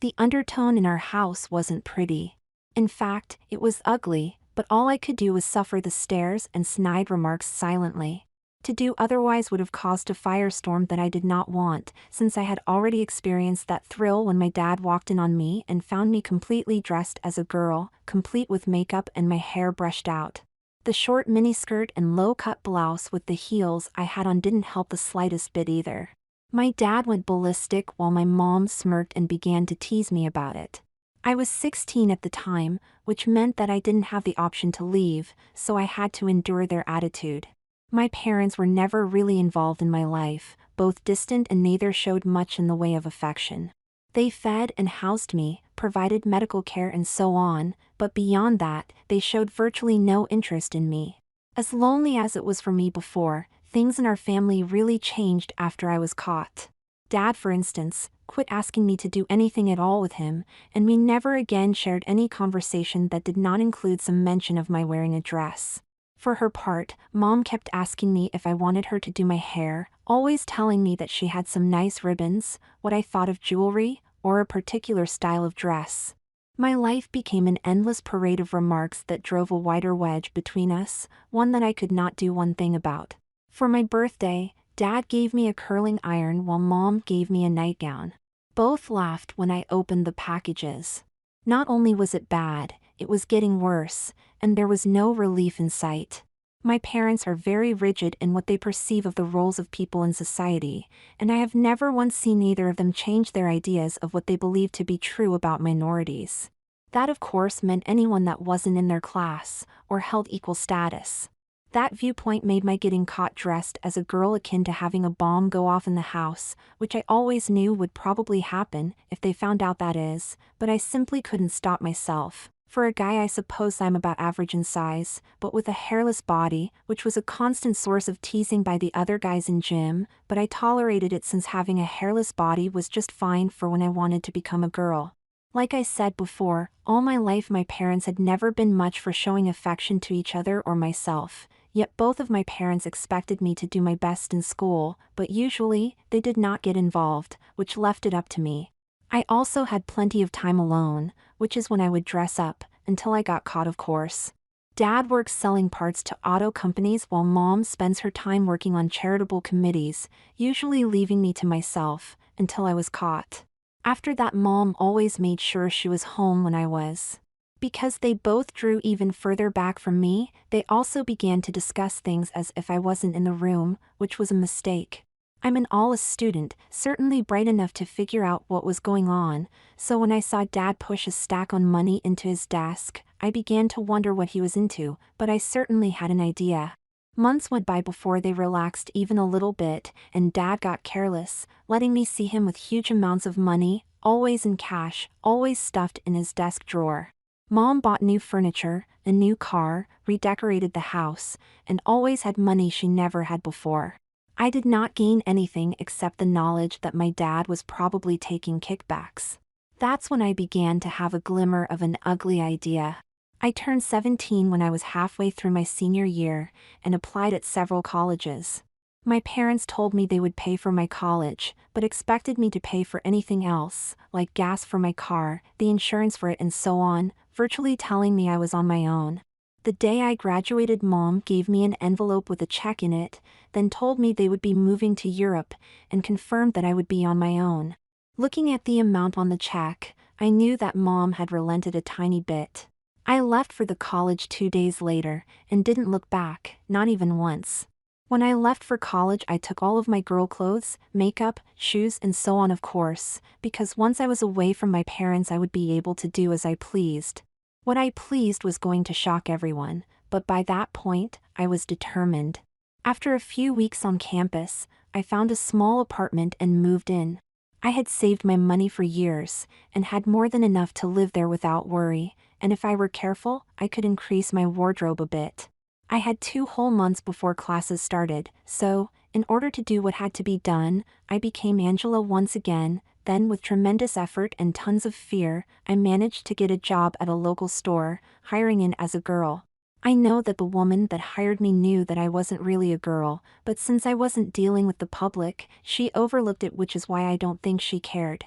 the undertone in our house wasn't pretty. In fact, it was ugly, but all I could do was suffer the stares and snide remarks silently. To do otherwise would have caused a firestorm that I did not want, since I had already experienced that thrill when my dad walked in on me and found me completely dressed as a girl, complete with makeup and my hair brushed out. The short miniskirt and low-cut blouse with the heels I had on didn't help the slightest bit either. My dad went ballistic while my mom smirked and began to tease me about it. I was 16 at the time, which meant that I didn't have the option to leave, so I had to endure their attitude. My parents were never really involved in my life, both distant and neither showed much in the way of affection. They fed and housed me, provided medical care and so on, but beyond that, they showed virtually no interest in me. As lonely as it was for me before, things in our family really changed after I was caught. Dad, for instance, quit asking me to do anything at all with him, and we never again shared any conversation that did not include some mention of my wearing a dress. For her part, Mom kept asking me if I wanted her to do my hair, always telling me that she had some nice ribbons, what I thought of jewelry, or a particular style of dress. My life became an endless parade of remarks that drove a wider wedge between us, one that I could not do one thing about. For my birthday, Dad gave me a curling iron while Mom gave me a nightgown. Both laughed when I opened the packages. Not only was it bad, it was getting worse, and there was no relief in sight. My parents are very rigid in what they perceive of the roles of people in society, and I have never once seen either of them change their ideas of what they believe to be true about minorities. That of course meant anyone that wasn't in their class, or held equal status. That viewpoint made my getting caught dressed as a girl akin to having a bomb go off in the house, which I always knew would probably happen if they found out, that is, but I simply couldn't stop myself. For a guy, I suppose I'm about average in size, but with a hairless body, which was a constant source of teasing by the other guys in gym, but I tolerated it since having a hairless body was just fine for when I wanted to become a girl. Like I said before, all my life my parents had never been much for showing affection to each other or myself, yet both of my parents expected me to do my best in school, but usually, they did not get involved, which left it up to me. I also had plenty of time alone, which is when I would dress up, until I got caught, of course. Dad works selling parts to auto companies while Mom spends her time working on charitable committees, usually leaving me to myself, until I was caught. After that, Mom always made sure she was home when I was. Because they both drew even further back from me, they also began to discuss things as if I wasn't in the room, which was a mistake. I'm an all-A student, certainly bright enough to figure out what was going on, so when I saw Dad push a stack on money into his desk, I began to wonder what he was into, but I certainly had an idea. Months went by before they relaxed even a little bit, and Dad got careless, letting me see him with huge amounts of money, always in cash, always stuffed in his desk drawer. Mom bought new furniture, a new car, redecorated the house, and always had money she never had before. I did not gain anything except the knowledge that my dad was probably taking kickbacks. That's when I began to have a glimmer of an ugly idea. I turned 17 when I was halfway through my senior year, and applied at several colleges. My parents told me they would pay for my college, but expected me to pay for anything else, like gas for my car, the insurance for it and so on, virtually telling me I was on my own. The day I graduated, Mom gave me an envelope with a check in it, then told me they would be moving to Europe, and confirmed that I would be on my own. Looking at the amount on the check, I knew that Mom had relented a tiny bit. I left for the college 2 days later, and didn't look back, not even once. When I left for college, I took all of my girl clothes, makeup, shoes and so on, of course, because once I was away from my parents I would be able to do as I pleased. What I pleased was going to shock everyone, but by that point, I was determined. After a few weeks on campus, I found a small apartment and moved in. I had saved my money for years, and had more than enough to live there without worry, and if I were careful, I could increase my wardrobe a bit. I had 2 whole months before classes started, so, in order to do what had to be done, I became Angela once again. Then, with tremendous effort and tons of fear, I managed to get a job at a local store, hiring in as a girl. I know that the woman that hired me knew that I wasn't really a girl, but since I wasn't dealing with the public, she overlooked it, which is why I don't think she cared.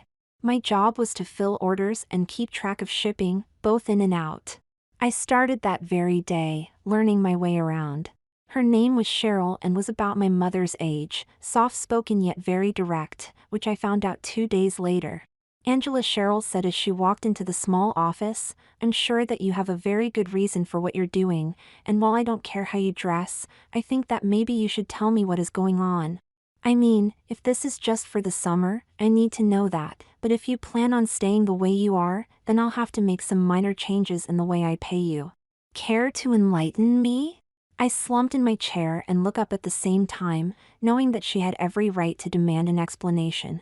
My job was to fill orders and keep track of shipping, both in and out. I started that very day, learning my way around. Her name was Cheryl and was about my mother's age, soft-spoken yet very direct, which I found out 2 days later. Angela, Cheryl said as she walked into the small office, "I'm sure that you have a very good reason for what you're doing, and while I don't care how you dress, I think that maybe you should tell me what is going on. I mean, if this is just for the summer, I need to know that, but if you plan on staying the way you are, then I'll have to make some minor changes in the way I pay you. Care to enlighten me?" I slumped in my chair and looked up at the same time, knowing that she had every right to demand an explanation.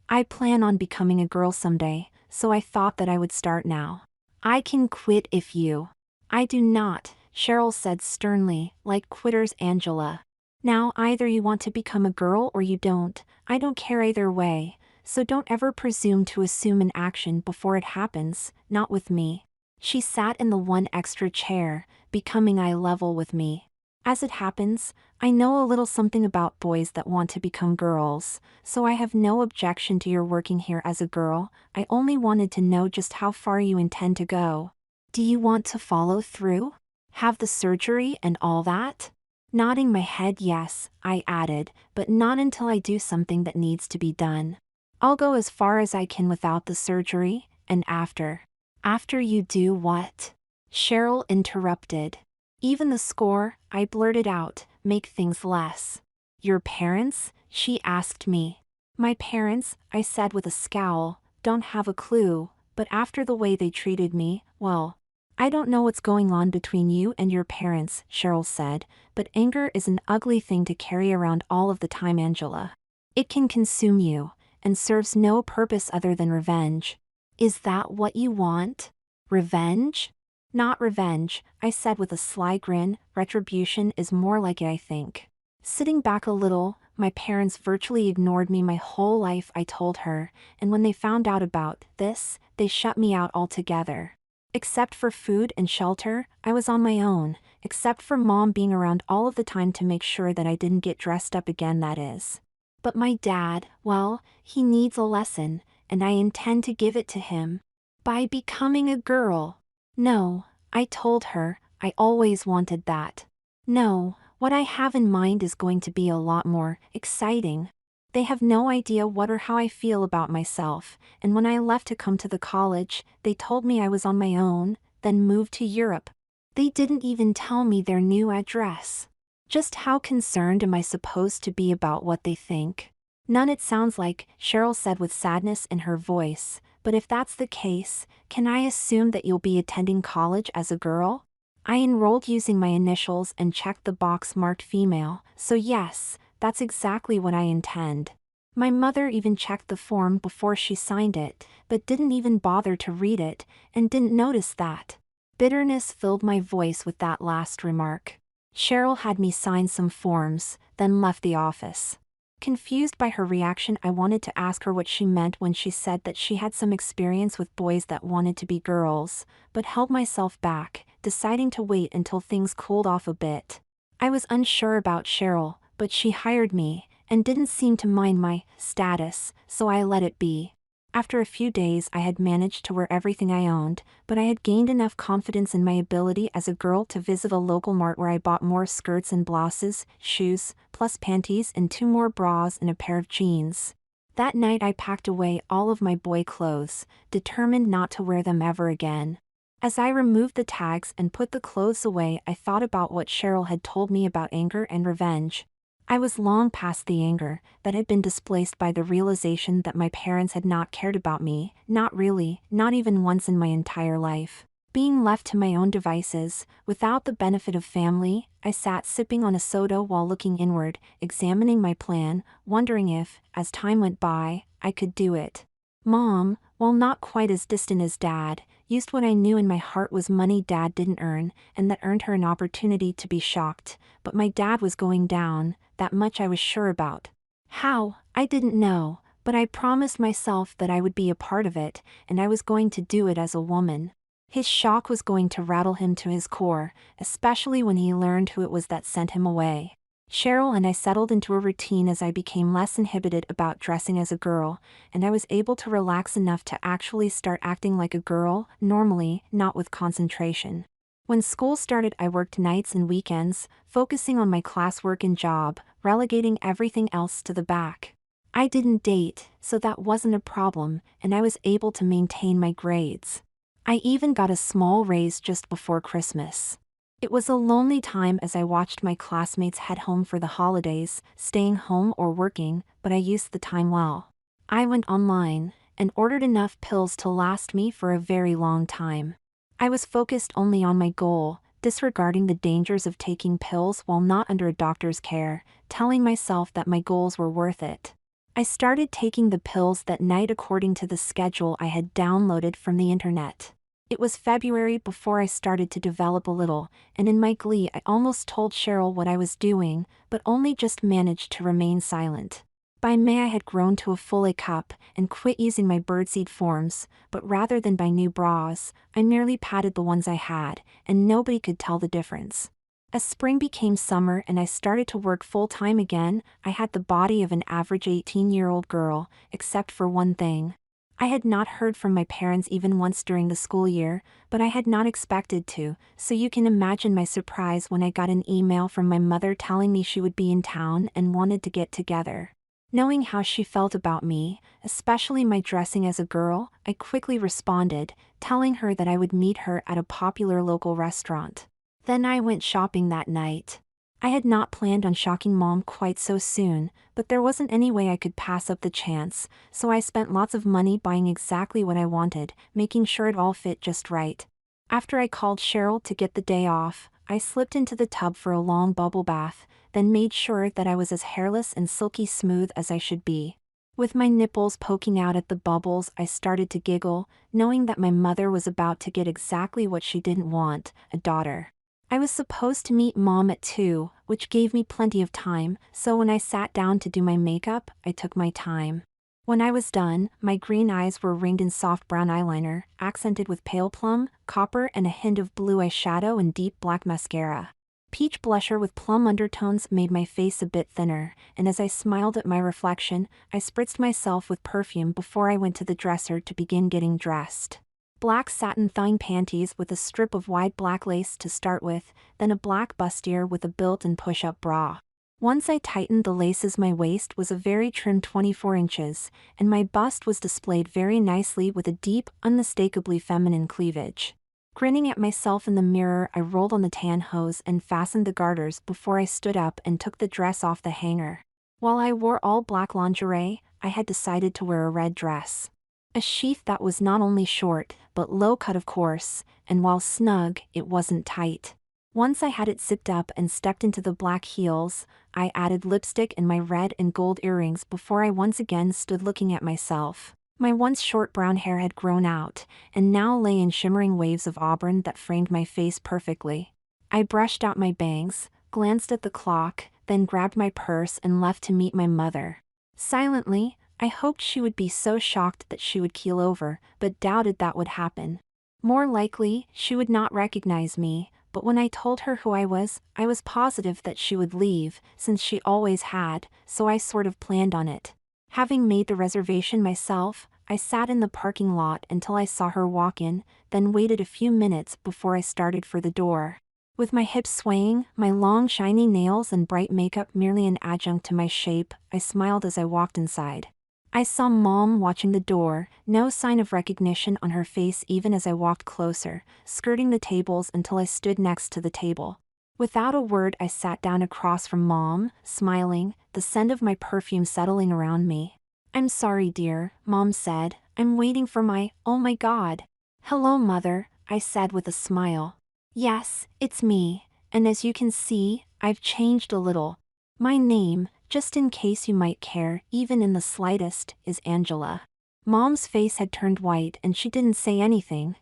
I plan on becoming a girl someday, so I thought that I would start now. "I can quit if you." "I do not," Cheryl said sternly, like quitters Angela. "Now either you want to become a girl or you don't, I don't care either way, so don't ever presume to assume an action before it happens, not with me." She sat in the one extra chair, becoming eye level with me. "As it happens, I know a little something about boys that want to become girls, so I have no objection to your working here as a girl. I only wanted to know just how far you intend to go. Do you want to follow through? Have the surgery and all that?" Nodding my head yes, I added, "but not until I do something that needs to be done. I'll go as far as I can without the surgery, and after." "After you do what?" Cheryl interrupted. "Even the score," I blurted out, "make things less." "Your parents?" she asked me. "My parents," I said with a scowl, "don't have a clue, but after the way they treated me, well, I don't know what's going on between you and your parents," Cheryl said, "but anger is an ugly thing to carry around all of the time, Angela. It can consume you, and serves no purpose other than revenge." "Is that what you want? Revenge?" "Not revenge," I said with a sly grin, "retribution is more like it, I think." Sitting back a little, "My parents virtually ignored me my whole life," I told her, "and when they found out about this, they shut me out altogether. Except for food and shelter, I was on my own, except for Mom being around all of the time to make sure that I didn't get dressed up again, that is. But my dad, well, he needs a lesson, and I intend to give it to him. By becoming a girl." "No," I told her, "I always wanted that. No, what I have in mind is going to be a lot more exciting. They have no idea what or how I feel about myself, and when I left to come to the college, they told me I was on my own, then moved to Europe. They didn't even tell me their new address. Just how concerned am I supposed to be about what they think?" "None, it sounds like," Cheryl said with sadness in her voice, "but if that's the case, can I assume that you'll be attending college as a girl?" I enrolled using my initials and checked the box marked female, so yes, that's exactly what I intend. My mother even checked the form before she signed it, but didn't even bother to read it, and didn't notice that. Bitterness filled my voice with that last remark. Cheryl had me sign some forms, then left the office. Confused by her reaction, I wanted to ask her what she meant when she said that she had some experience with boys that wanted to be girls, but held myself back, deciding to wait until things cooled off a bit. I was unsure about Cheryl, but she hired me, and didn't seem to mind my status, so I let it be. After a few days I had managed to wear everything I owned, but I had gained enough confidence in my ability as a girl to visit a local mart where I bought more skirts and blouses, shoes, plus panties and 2 more bras and a pair of jeans. That night I packed away all of my boy clothes, determined not to wear them ever again. As I removed the tags and put the clothes away, I thought about what Cheryl had told me about anger and revenge. I was long past the anger, that had been displaced by the realization that my parents had not cared about me, not really, not even once in my entire life. Being left to my own devices, without the benefit of family, I sat sipping on a soda while looking inward, examining my plan, wondering if, as time went by, I could do it. Mom, while not quite as distant as Dad, used what I knew in my heart was money Dad didn't earn, and that earned her an opportunity to be shocked, but my dad was going down, that much I was sure about. How, I didn't know, but I promised myself that I would be a part of it, and I was going to do it as a woman. His shock was going to rattle him to his core, especially when he learned who it was that sent him away. Cheryl and I settled into a routine as I became less inhibited about dressing as a girl, and I was able to relax enough to actually start acting like a girl, normally, not with concentration. When school started, I worked nights and weekends, focusing on my classwork and job, relegating everything else to the back. I didn't date, so that wasn't a problem, and I was able to maintain my grades. I even got a small raise just before Christmas. It was a lonely time as I watched my classmates head home for the holidays, staying home or working, but I used the time well. I went online and ordered enough pills to last me for a very long time. I was focused only on my goal, disregarding the dangers of taking pills while not under a doctor's care, telling myself that my goals were worth it. I started taking the pills that night according to the schedule I had downloaded from the internet. It was February before I started to develop a little, and in my glee I almost told Cheryl what I was doing, but only just managed to remain silent. By May I had grown to a full A cup and quit using my birdseed forms, but rather than buy new bras, I merely padded the ones I had, and nobody could tell the difference. As spring became summer and I started to work full-time again, I had the body of an average 18-year-old girl, except for one thing. I had not heard from my parents even once during the school year, but I had not expected to, so you can imagine my surprise when I got an email from my mother telling me she would be in town and wanted to get together. Knowing how she felt about me, especially my dressing as a girl, I quickly responded, telling her that I would meet her at a popular local restaurant. Then I went shopping that night. I had not planned on shocking Mom quite so soon, but there wasn't any way I could pass up the chance, so I spent lots of money buying exactly what I wanted, making sure it all fit just right. After I called Cheryl to get the day off, I slipped into the tub for a long bubble bath, then made sure that I was as hairless and silky smooth as I should be. With my nipples poking out at the bubbles, I started to giggle, knowing that my mother was about to get exactly what she didn't want, a daughter. I was supposed to meet Mom at 2, which gave me plenty of time, so when I sat down to do my makeup, I took my time. When I was done, my green eyes were ringed in soft brown eyeliner, accented with pale plum, copper and a hint of blue eyeshadow and deep black mascara. Peach blusher with plum undertones made my face a bit thinner, and as I smiled at my reflection, I spritzed myself with perfume before I went to the dresser to begin getting dressed. Black satin thong panties with a strip of wide black lace to start with, then a black bustier with a built-in push-up bra. Once I tightened the laces, my waist was a very trim 24 inches, and my bust was displayed very nicely with a deep, unmistakably feminine cleavage. Grinning at myself in the mirror, I rolled on the tan hose and fastened the garters before I stood up and took the dress off the hanger. While I wore all black lingerie, I had decided to wear a red dress. A sheath that was not only short, but low-cut of course, and while snug, it wasn't tight. Once I had it zipped up and stepped into the black heels, I added lipstick and my red and gold earrings before I once again stood looking at myself. My once short brown hair had grown out, and now lay in shimmering waves of auburn that framed my face perfectly. I brushed out my bangs, glanced at the clock, then grabbed my purse and left to meet my mother. Silently, I hoped she would be so shocked that she would keel over, but doubted that would happen. More likely, she would not recognize me, but when I told her who I was positive that she would leave, since she always had, so I sort of planned on it. Having made the reservation myself, I sat in the parking lot until I saw her walk in, then waited a few minutes before I started for the door. With my hips swaying, my long shiny nails and bright makeup merely an adjunct to my shape, I smiled as I walked inside. I saw Mom watching the door, no sign of recognition on her face even as I walked closer, skirting the tables until I stood next to the table. Without a word, I sat down across from Mom, smiling, the scent of my perfume settling around me. "I'm sorry, dear," Mom said. "I'm waiting for oh my God." "Hello, Mother," I said with a smile. "Yes, it's me, and as you can see, I've changed a little. My name, just in case you might care, even in the slightest, is Angela." Mom's face had turned white and she didn't say anything,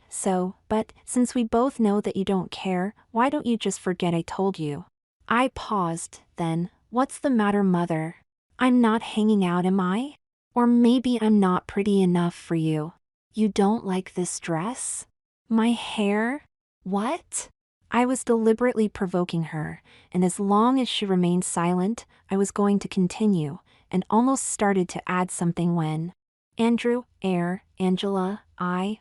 but since we both know that you don't care, why don't you just forget I told you? I paused, then, "What's the matter, Mother? I'm not hanging out, am I? Or maybe I'm not pretty enough for you. You don't like this dress? My hair? What?" I was deliberately provoking her, and as long as she remained silent, I was going to continue, and almost started to add something when Andrew, Angela,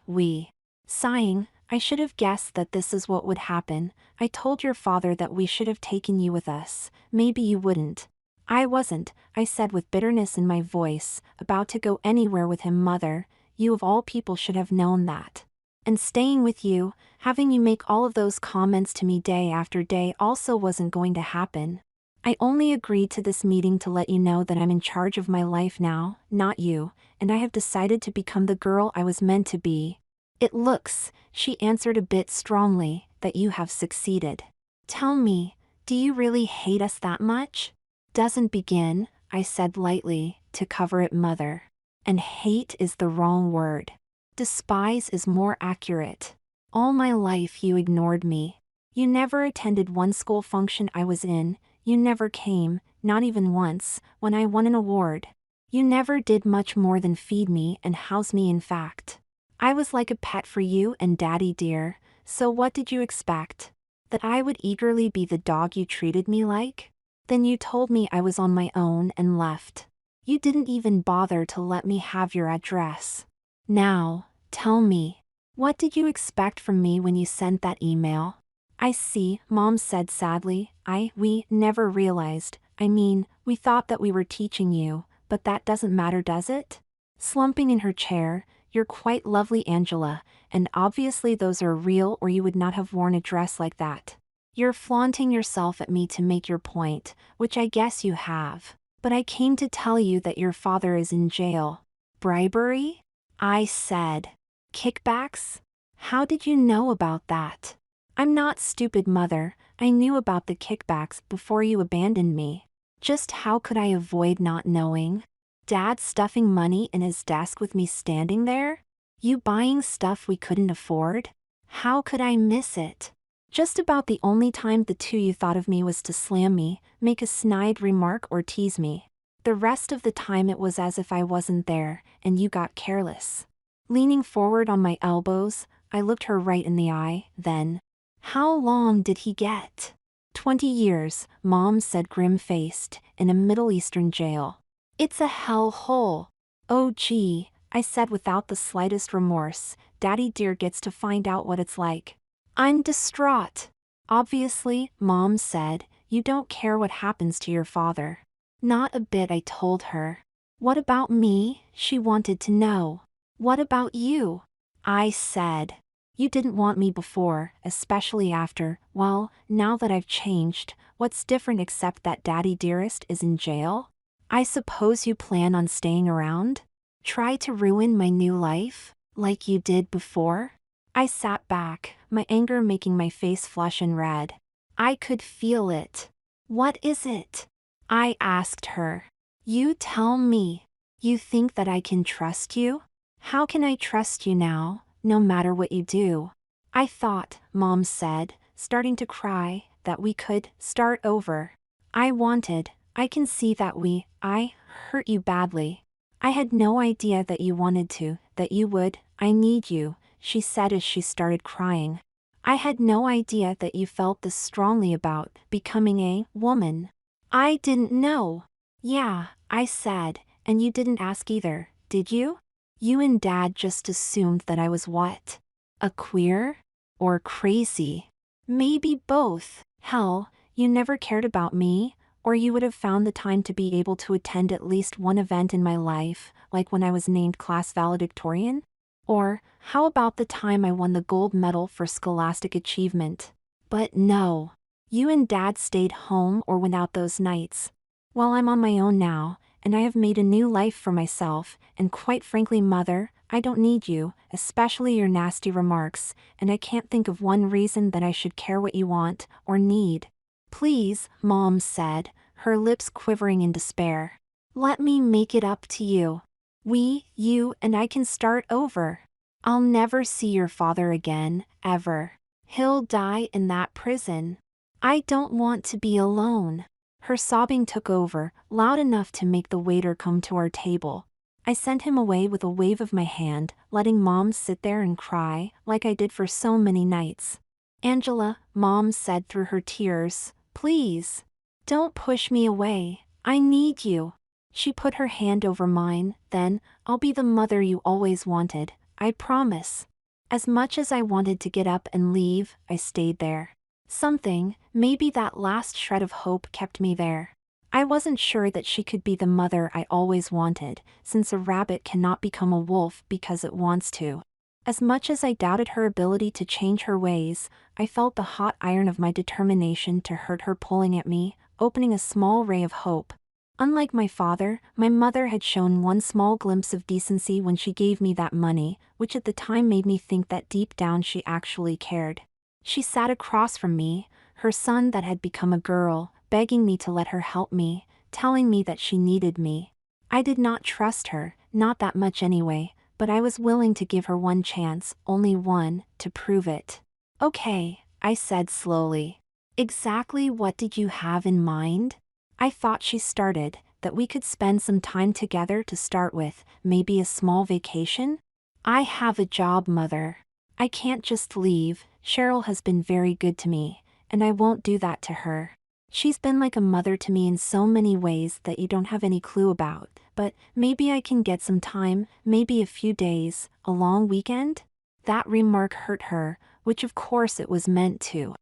we. Sighing, I should have guessed that this is what would happen. I told your father that we should have taken you with us. Maybe you wouldn't. I wasn't, I said with bitterness in my voice, about to go anywhere with him, Mother. You of all people should have known that. And staying with you, having you make all of those comments to me day after day also wasn't going to happen. I only agreed to this meeting to let you know that I'm in charge of my life now, not you, and I have decided to become the girl I was meant to be. It looks, she answered a bit strongly, that you have succeeded. Tell me, do you really hate us that much? Doesn't begin, I said lightly, to cover it, Mother. And hate is the wrong word. Despise is more accurate. All my life you ignored me. You never attended one school function I was in, you never came, not even once, when I won an award. You never did much more than feed me and house me. In fact, I was like a pet for you and Daddy dear, so what did you expect? That I would eagerly be the dog you treated me like? Then you told me I was on my own and left. You didn't even bother to let me have your address. Now, tell me, what did you expect from me when you sent that email? I see, Mom said sadly, we never realized, we thought that we were teaching you, but that doesn't matter, does it? Slumping in her chair, you're quite lovely, Angela, and obviously those are real or you would not have worn a dress like that. You're flaunting yourself at me to make your point, which I guess you have. But I came to tell you that your father is in jail. Bribery? I said. Kickbacks? How did you know about that? I'm not stupid, Mother. I knew about the kickbacks before you abandoned me. Just how could I avoid not knowing? Dad stuffing money in his desk with me standing there? You buying stuff we couldn't afford? How could I miss it? Just about the only time the two you thought of me was to slam me, make a snide remark or tease me. The rest of the time it was as if I wasn't there, and you got careless. Leaning forward on my elbows, I looked her right in the eye, then. How long did he get? 20 years, Mom said grim-faced, in a Middle Eastern jail. It's a hell hole. Oh gee, I said without the slightest remorse, Daddy dear gets to find out what it's like. I'm distraught. Obviously, Mom said, you don't care what happens to your father. Not a bit, I told her. What about me? She wanted to know. What about you? I said. You didn't want me before, especially after, well, now that I've changed, what's different except that Daddy dearest is in jail? I suppose you plan on staying around? Try to ruin my new life, like you did before? I sat back, my anger making my face flush and red. I could feel it. What is it? I asked her. You tell me. You think that I can trust you? How can I trust you now, no matter what you do? I thought, Mom said, starting to cry, that we could start over. I can see that I hurt you badly. I had no idea that you wanted to, that you would. I need you, she said as she started crying. I had no idea that you felt this strongly about becoming a woman. I didn't know. Yeah, I said, and you didn't ask either, did you? You and Dad just assumed that I was what? A queer? Or crazy? Maybe both. Hell, you never cared about me, or you would have found the time to be able to attend at least one event in my life, like when I was named class valedictorian? Or, how about the time I won the gold medal for scholastic achievement? But no. You and Dad stayed home or went out those nights. Well, I'm on my own now, and I have made a new life for myself, and quite frankly, Mother, I don't need you, especially your nasty remarks, and I can't think of one reason that I should care what you want, or need. Please, Mom said, her lips quivering in despair. Let me make it up to you. You and I can start over. I'll never see your father again, ever. He'll die in that prison. I don't want to be alone. Her sobbing took over, loud enough to make the waiter come to our table. I sent him away with a wave of my hand, letting Mom sit there and cry, like I did for so many nights. Angela, Mom said through her tears, please. Don't push me away. I need you. She put her hand over mine, then, I'll be the mother you always wanted, I promise. As much as I wanted to get up and leave, I stayed there. Something, maybe that last shred of hope, kept me there. I wasn't sure that she could be the mother I always wanted, since a rabbit cannot become a wolf because it wants to. As much as I doubted her ability to change her ways, I felt the hot iron of my determination to hurt her pulling at me, opening a small ray of hope. Unlike my father, my mother had shown one small glimpse of decency when she gave me that money, which at the time made me think that deep down she actually cared. She sat across from me, her son that had become a girl, begging me to let her help me, telling me that she needed me. I did not trust her, not that much anyway, but I was willing to give her one chance, only one, to prove it. Okay, I said slowly. Exactly what did you have in mind? I thought, she started, that we could spend some time together to start with, maybe a small vacation? I have a job, Mother. I can't just leave. Cheryl has been very good to me, and I won't do that to her. She's been like a mother to me in so many ways that you don't have any clue about, but maybe I can get some time, maybe a few days, a long weekend? That remark hurt her, which of course it was meant to.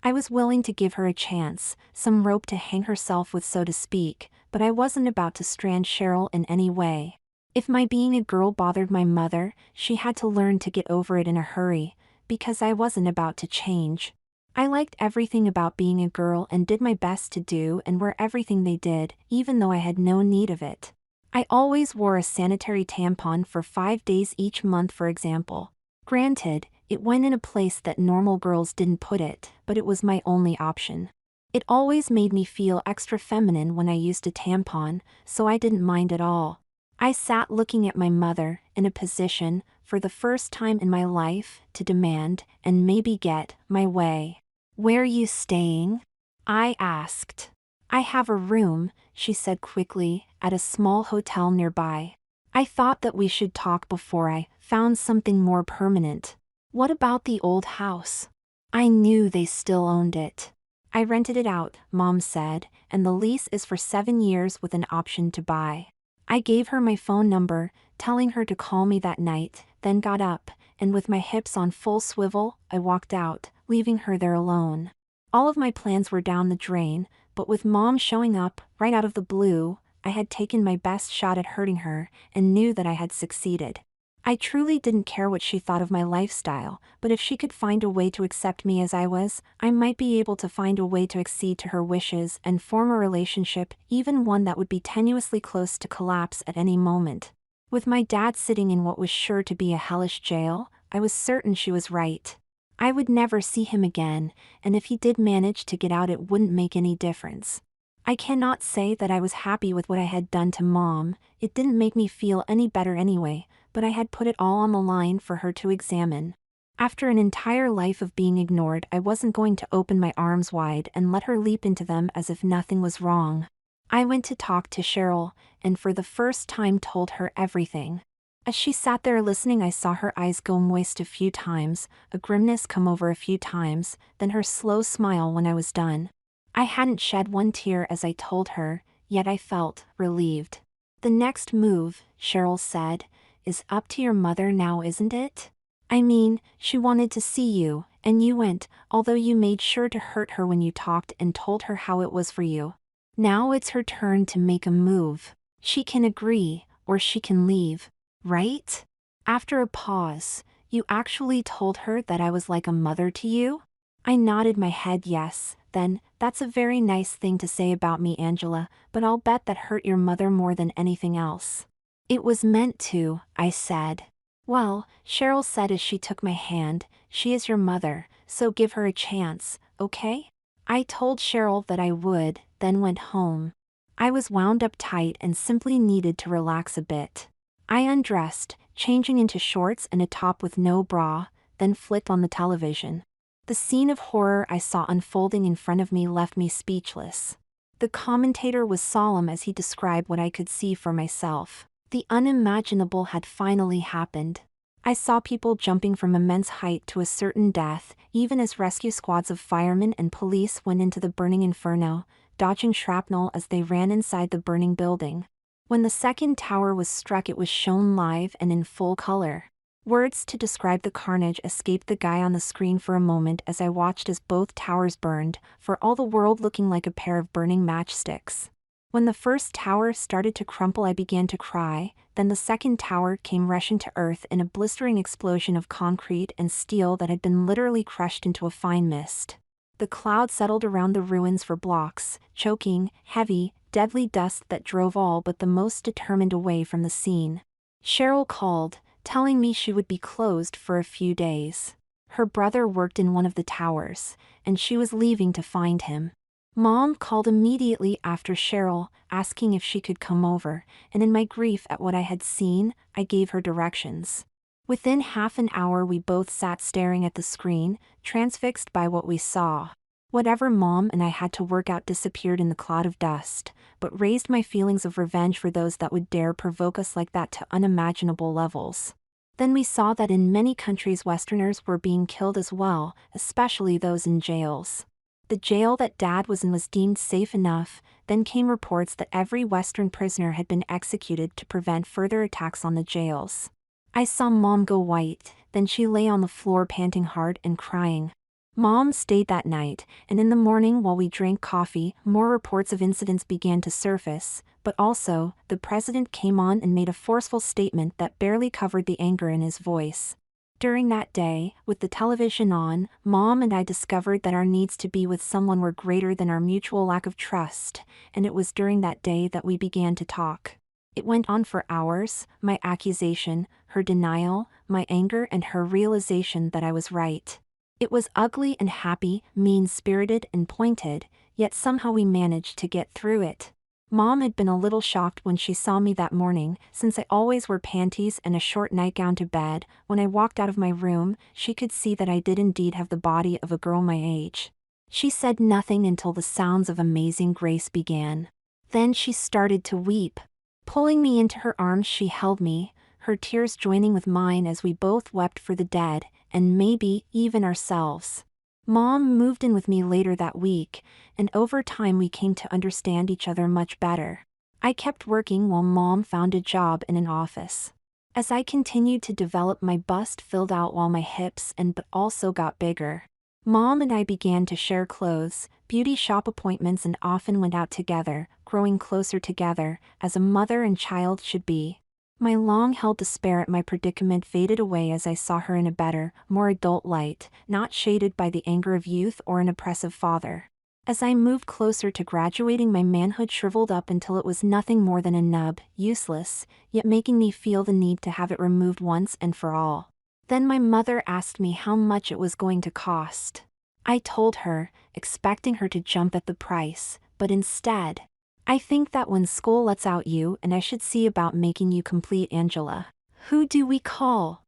I was willing to give her a chance, some rope to hang herself with, so to speak, but I wasn't about to strand Cheryl in any way. If my being a girl bothered my mother, she had to learn to get over it in a hurry, because I wasn't about to change. I liked everything about being a girl and did my best to do and wear everything they did, even though I had no need of it. I always wore a sanitary tampon for 5 days each month, for example. Granted, it went in a place that normal girls didn't put it, but it was my only option. It always made me feel extra feminine when I used a tampon, so I didn't mind at all. I sat looking at my mother, in a position, for the first time in my life, to demand, and maybe get, my way. Where are you staying? I asked. I have a room, she said quickly, at a small hotel nearby. I thought that we should talk before I found something more permanent. What about the old house? I knew they still owned it. I rented it out, Mom said, and the lease is for 7 years with an option to buy. I gave her my phone number, telling her to call me that night, then got up, and with my hips on full swivel, I walked out, leaving her there alone. All of my plans were down the drain, but with Mom showing up, right out of the blue, I had taken my best shot at hurting her, and knew that I had succeeded. I truly didn't care what she thought of my lifestyle, but if she could find a way to accept me as I was, I might be able to find a way to accede to her wishes and form a relationship, even one that would be tenuously close to collapse at any moment. With my dad sitting in what was sure to be a hellish jail, I was certain she was right. I would never see him again, and if he did manage to get out, it wouldn't make any difference. I cannot say that I was happy with what I had done to Mom. It didn't make me feel any better anyway, but I had put it all on the line for her to examine. After an entire life of being ignored, I wasn't going to open my arms wide and let her leap into them as if nothing was wrong. I went to talk to Cheryl, and for the first time told her everything. As she sat there listening, I saw her eyes go moist a few times, a grimness come over a few times, then her slow smile when I was done. I hadn't shed one tear as I told her, yet I felt relieved. The next move, Cheryl said, is up to your mother now, isn't it? I mean, she wanted to see you, and you went, although you made sure to hurt her when you talked and told her how it was for you. Now it's her turn to make a move. She can agree, or she can leave, right? After a pause, you actually told her that I was like a mother to you? I nodded my head yes. Then, that's a very nice thing to say about me, Angela, but I'll bet that hurt your mother more than anything else. It was meant to, I said. Well, Cheryl said as she took my hand, she is your mother, so give her a chance, okay? I told Cheryl that I would, then went home. I was wound up tight and simply needed to relax a bit. I undressed, changing into shorts and a top with no bra, then flicked on the television. The scene of horror I saw unfolding in front of me left me speechless. The commentator was solemn as he described what I could see for myself. The unimaginable had finally happened. I saw people jumping from immense height to a certain death, even as rescue squads of firemen and police went into the burning inferno, dodging shrapnel as they ran inside the burning building. When the second tower was struck, it was shown live and in full color. Words to describe the carnage escaped the guy on the screen for a moment as I watched as both towers burned, for all the world looking like a pair of burning matchsticks. When the first tower started to crumple, I began to cry, then the second tower came rushing to earth in a blistering explosion of concrete and steel that had been literally crushed into a fine mist. The cloud settled around the ruins for blocks, choking, heavy, deadly dust that drove all but the most determined away from the scene. Cheryl called, telling me she would be closed for a few days. Her brother worked in one of the towers, and she was leaving to find him. Mom called immediately after Cheryl, asking if she could come over, and in my grief at what I had seen, I gave her directions. Within half an hour we both sat staring at the screen, transfixed by what we saw. Whatever Mom and I had to work out disappeared in the cloud of dust, but raised my feelings of revenge for those that would dare provoke us like that to unimaginable levels. Then we saw that in many countries Westerners were being killed as well, especially those in jails. The jail that Dad was in was deemed safe enough. Then came reports that every Western prisoner had been executed to prevent further attacks on the jails. I saw Mom go white, then she lay on the floor panting hard and crying. Mom stayed that night, and in the morning while we drank coffee, more reports of incidents began to surface, but also, the president came on and made a forceful statement that barely covered the anger in his voice. During that day, with the television on, Mom and I discovered that our needs to be with someone were greater than our mutual lack of trust, and it was during that day that we began to talk. It went on for hours, my accusation, her denial, my anger, and her realization that I was right. It was ugly and happy, mean-spirited and pointed, yet somehow we managed to get through it. Mom had been a little shocked when she saw me that morning, since I always wore panties and a short nightgown to bed. When I walked out of my room, she could see that I did indeed have the body of a girl my age. She said nothing until the sounds of Amazing Grace began. Then she started to weep. Pulling me into her arms, she held me, her tears joining with mine as we both wept for the dead, and maybe even ourselves. Mom moved in with me later that week, and over time we came to understand each other much better. I kept working while Mom found a job in an office. As I continued to develop, my bust filled out while my hips but also got bigger. Mom and I began to share clothes, beauty shop appointments, and often went out together, growing closer together, as a mother and child should be. My long-held despair at my predicament faded away as I saw her in a better, more adult light, not shaded by the anger of youth or an oppressive father. As I moved closer to graduating, my manhood shriveled up until it was nothing more than a nub, useless, yet making me feel the need to have it removed once and for all. Then my mother asked me how much it was going to cost. I told her, expecting her to jump at the price, but instead, "I think that when school lets out you and I should see about making you complete, Angela." "Who do we call?"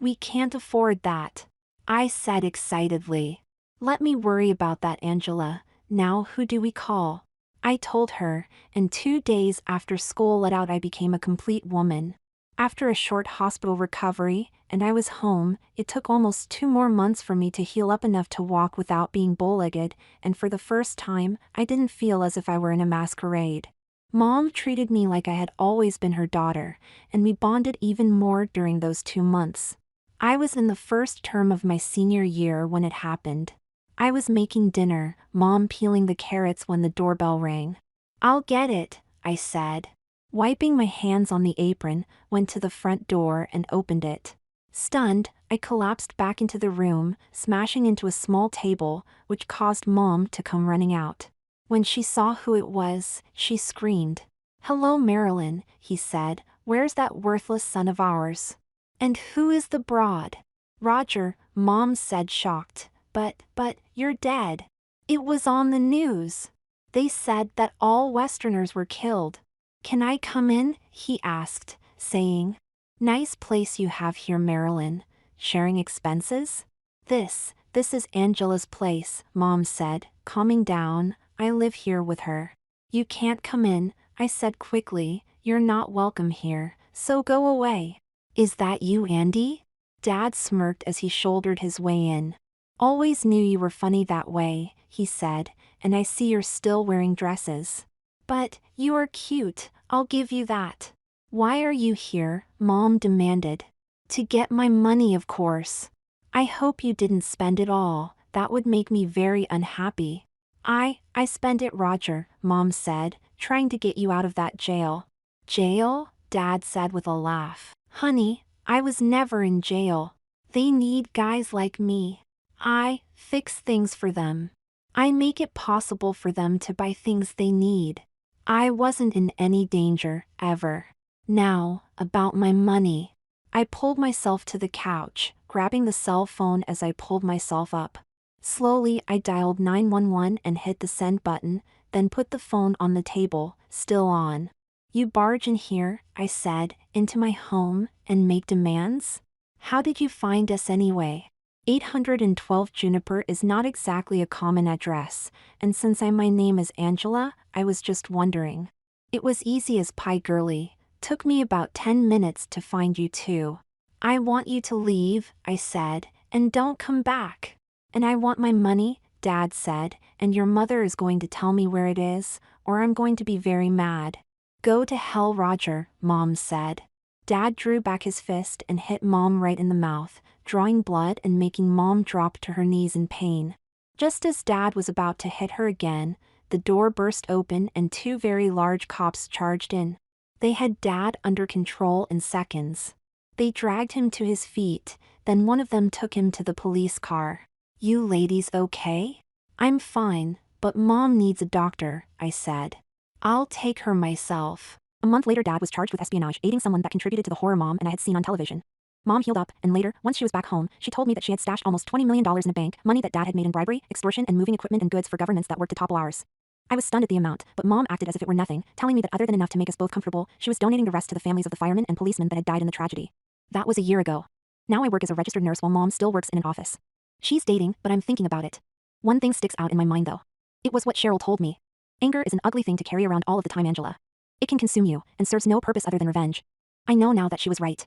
We can't afford that," I said excitedly. "Let me worry about that, Angela. Now who do we call?" I told her, and 2 days after school let out I became a complete woman. After a short hospital recovery, and I was home, it took almost 2 more months for me to heal up enough to walk without being bow-legged, and for the first time, I didn't feel as if I were in a masquerade. Mom treated me like I had always been her daughter, and we bonded even more during those 2 months. I was in the first term of my senior year when it happened. I was making dinner, Mom peeling the carrots when the doorbell rang. "I'll get it," I said. Wiping my hands on the apron, went to the front door and opened it. Stunned, I collapsed back into the room, smashing into a small table, which caused Mom to come running out. When she saw who it was, she screamed. "Hello, Marilyn," he said. "Where's that worthless son of ours?" "And who is the broad?" "Roger," Mom said, shocked. But, you're dead. It was on the news. They said that all Westerners were killed." "Can I come in?" he asked, saying, "Nice place you have here, Marilyn. Sharing expenses?" This is Angela's place," Mom said, calming down. "I live here with her." "You can't come in," I said quickly. "You're not welcome here, so go away." Is that you, Andy? Dad smirked as he shouldered his way in. Always knew you were funny that way, he said, and I see you're still wearing dresses. But, you are cute, I'll give you that. Why are you here? Mom demanded. To get my money, of course. I hope you didn't spend it all, that would make me very unhappy. I spent it, Roger, Mom said, trying to get you out of that jail. Jail? Dad said with a laugh. Honey, I was never in jail. They need guys like me. I fix things for them. I make it possible for them to buy things they need. I wasn't in any danger, ever. Now, about my money. I pulled myself to the couch, grabbing the cell phone as I pulled myself up. Slowly, I dialed 911 and hit the send button, then put the phone on the table, still on. You barge in here, I said, into my home, and make demands? How did you find us anyway? 812 Juniper is not exactly a common address, and since my name is Angela, I was just wondering. It was easy as pie, girly. Took me about 10 minutes to find you too. I want you to leave, I said, and don't come back. And I want my money, Dad said, and your mother is going to tell me where it is, or I'm going to be very mad. Go to hell, Roger, Mom said. Dad drew back his fist and hit Mom right in the mouth, drawing blood and making Mom drop to her knees in pain. Just as Dad was about to hit her again, the door burst open and two very large cops charged in. They had Dad under control in seconds. They dragged him to his feet, then one of them took him to the police car. You ladies okay? I'm fine, but Mom needs a doctor, I said. I'll take her myself. A month later, Dad was charged with espionage, aiding someone that contributed to the horror Mom and I had seen on television. Mom healed up, and later, once she was back home, she told me that she had stashed almost $20 million in a bank, money that Dad had made in bribery, extortion, and moving equipment and goods for governments that worked to topple ours. I was stunned at the amount, but Mom acted as if it were nothing, telling me that other than enough to make us both comfortable, she was donating the rest to the families of the firemen and policemen that had died in the tragedy. That was a year ago. Now I work as a registered nurse while Mom still works in an office. She's dating, but I'm thinking about it. One thing sticks out in my mind though. It was what Cheryl told me. Anger is an ugly thing to carry around all of the time, Angela. It can consume you, and serves no purpose other than revenge. I know now that she was right.